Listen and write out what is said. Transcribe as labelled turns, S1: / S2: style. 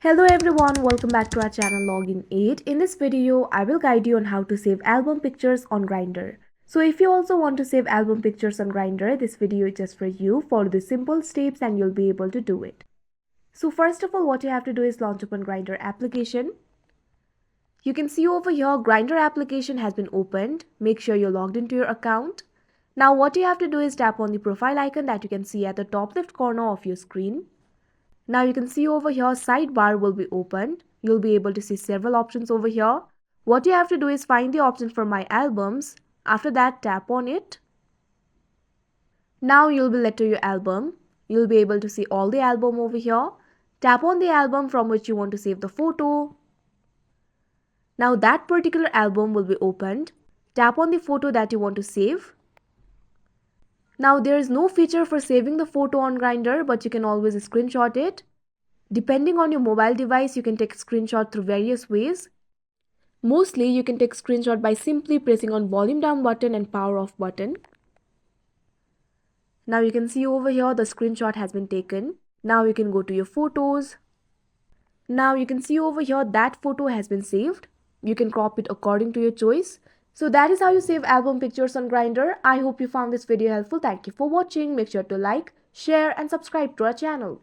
S1: Hello everyone, welcome back to our channel Login 8. In this video, I will guide you on how to save album pictures on Grindr. So if you also want to save album pictures on Grindr, this video is just for you. Follow the simple steps and you'll be able to do it. So first of all, what you have to do is launch open Grindr application. You can see over here, Grindr application has been opened. Make sure you're logged into your account. Now what you have to do is tap on the profile icon that you can see at the top left corner of your screen. Now you can see over here sidebar will be opened. You'll be able to see several options over here. What you have to do is find the option for my albums. After that, tap on it. Now you'll be led to your album. You'll be able to see all the album over here. Tap on the album from which you want to save the photo. Now that particular album will be opened. Tap on the photo that you want to save. Now there is no feature for saving the photo on Grindr, but you can always screenshot it. Depending on your mobile device, you can take screenshot through various ways. Mostly you can take screenshot by simply pressing on volume down button and power off button. Now you can see over here the screenshot has been taken. Now you can go to your photos. Now you can see over here that photo has been saved. You can crop it according to your choice. So that is how you save album pictures on Grindr. I hope you found this video helpful. Thank you for watching. Make sure to like, share and subscribe to our channel.